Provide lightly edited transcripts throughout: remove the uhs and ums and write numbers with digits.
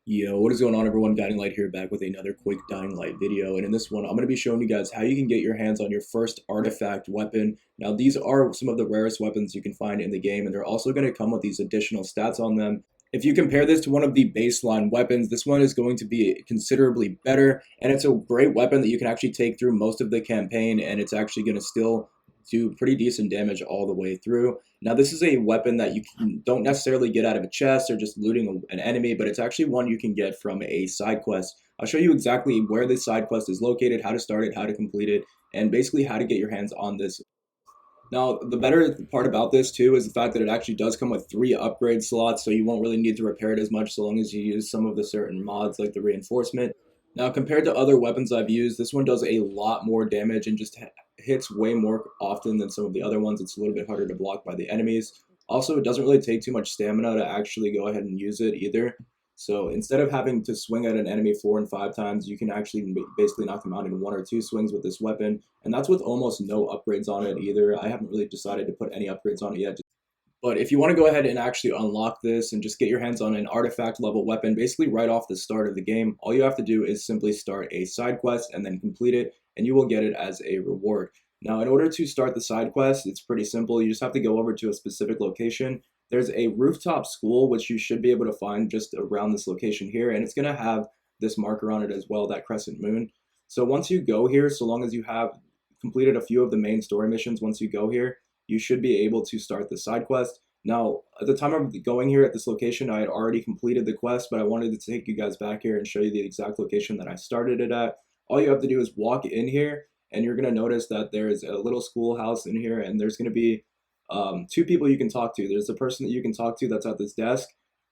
Yo, what is going on, everyone? Guiding Light here, back with another quick Dying Light video. And in this one, I'm going to be showing you guys how you can get your hands on your first artifact weapon. Now, these are some of the rarest weapons you can find in the game, and they're also going to come with these additional stats on them. If you compare this to one of the baseline weapons, this one is going to be considerably better, and it's a great weapon that you can actually take through most of the campaign, and it's actually going to still do pretty decent damage all the way through. Now, this is a weapon that don't necessarily get out of a chest or just looting an enemy, but it's actually one you can get from a side quest. I'll show you exactly where this side quest is located, how to start it, how to complete it, and basically how to get your hands on this. Now, the better part about this too is the fact that it actually does come with 3 upgrade slots, so you won't really need to repair it as much so long as you use some of the certain mods like the reinforcement. Now, compared to other weapons I've used, this one does a lot more damage and just hits way more often than some of the other ones. It's a little bit harder to block by the enemies. Also, it doesn't really take too much stamina to actually go ahead and use it either. So instead of having to swing at an enemy 4 and 5 times, you can actually basically knock them out in 1 or 2 swings with this weapon. And that's with almost no upgrades on it either. I haven't really decided to put any upgrades on it yet. But if you want to go ahead and actually unlock this and just get your hands on an artifact level weapon, basically right off the start of the game, all you have to do is simply start a side quest and then complete it, and you will get it as a reward. Now, in order to start the side quest, it's pretty simple. You just have to go over to a specific location. There's a rooftop school, which you should be able to find just around this location here, and it's going to have this marker on it as well, that crescent moon. So once you go here, so long as you have completed a few of the main story missions, once you go here, you should be able to start the side quest. Now, at the time of going here at this location, I had already completed the quest, but I wanted to take you guys back here and show you the exact location that I started it at. All you have to do is walk in here, and you're going to notice that there's a little schoolhouse in here, and there's going to be 2 people you can talk to. There's the person that you can talk to that's at this desk,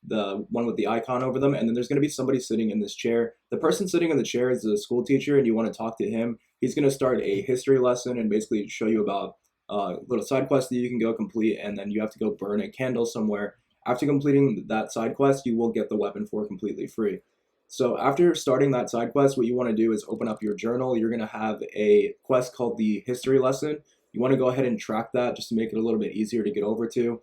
the one with the icon over them, and then there's going to be somebody sitting in this chair. The person sitting in the chair is the school teacher, and you want to talk to him. He's going to start a history lesson and basically show you about little side quest that you can go complete, and then you have to go burn a candle somewhere. After completing that side quest, you will get the weapon for completely free. So after starting that side quest, what you want to do is open up your journal. You're going to have a quest called the history lesson. You want to go ahead and track that just to make it a little bit easier to get over to.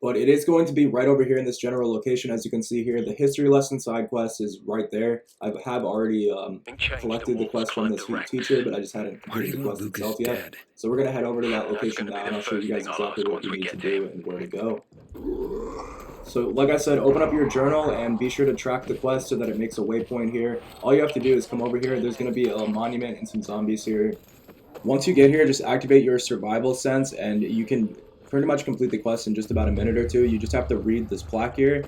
But it is going to be right over here in this general location. As you can see here, the history lesson side quest is right there. I have already collected the quest from this teacher, but I just hadn't completed the quest itself yet. So we're going to head over to that location now, and I'll show you guys exactly what you need to do and where to go. So like I said, open up your journal and be sure to track the quest so that it makes a waypoint here. All you have to do is come over here. There's going to be a monument and some zombies here. Once you get here, just activate your survival sense, and you can pretty much complete the quest in just about a minute or two. You just have to read this plaque here,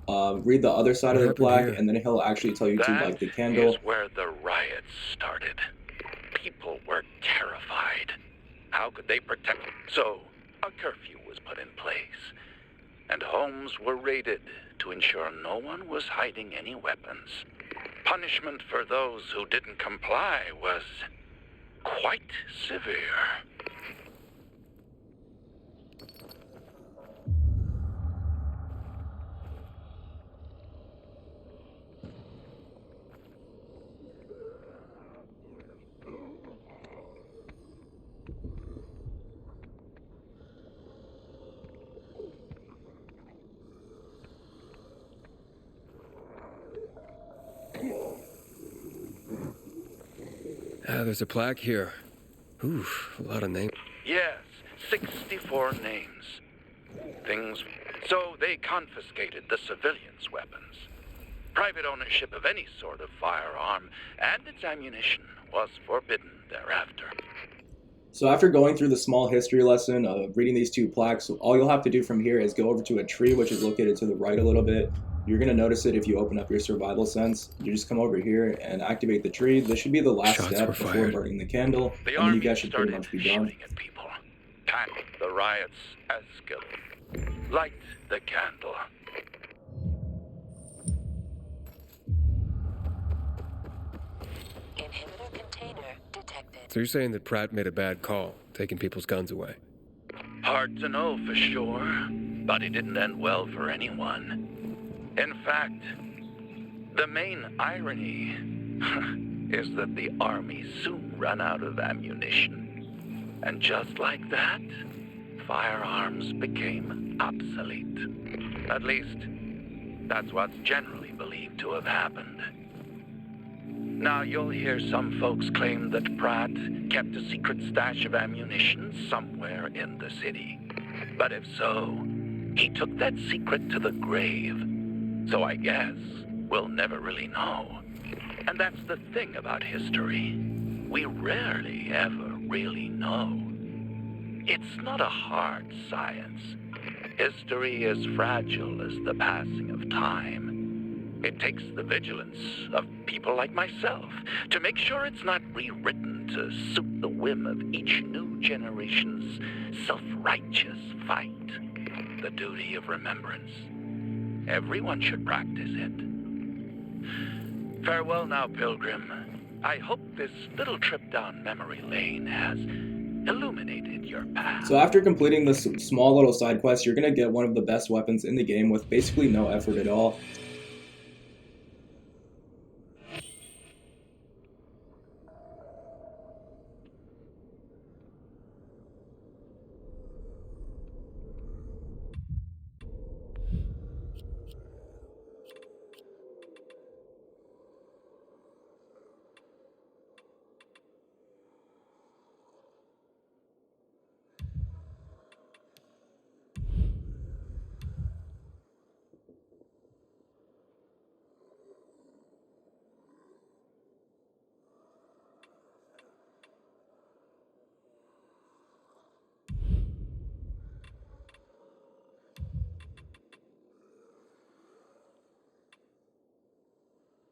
read the other side of the plaque, and then he'll actually tell you to light the candle. That is where the riots started. People were terrified. How could they protect? So, a curfew was put in place, and homes were raided to ensure no one was hiding any weapons. Punishment for those who didn't comply was quite severe. There's a plaque here. Ooh, a lot of names. Yes, 64 names. So they confiscated the civilians' weapons. Private ownership of any sort of firearm and its ammunition was forbidden thereafter. So after going through the small history lesson of reading these 2 plaques, all you'll have to do from here is go over to a tree which is located to the right a little bit. You're going to notice it if you open up your survival sense. You just come over here and activate the tree. This should be the last step before burning the candle, and then you guys should pretty much be done. At people. The riots escalated. Light the candle. Inhibitor container detected. So you're saying that Pratt made a bad call, taking people's guns away? Hard to know for sure, but it didn't end well for anyone. In fact, the main irony is that the army soon ran out of ammunition. And just like that, firearms became obsolete. At least, That's what's generally believed to have happened. Now, you'll hear some folks claim that Pratt kept a secret stash of ammunition somewhere in the city. But if so, he took that secret to the grave. So I guess we'll never really know. And that's the thing about history. We rarely ever really know. It's not a hard science. History is fragile as the passing of time. It takes the vigilance of people like myself to make sure it's not rewritten to suit the whim of each new generation's self-righteous fight. The duty of remembrance. Everyone should practice it. Farewell now, Pilgrim. I hope this little trip down memory lane has illuminated your path. So after completing this small little side quest, you're going to get one of the best weapons in the game with basically no effort at all.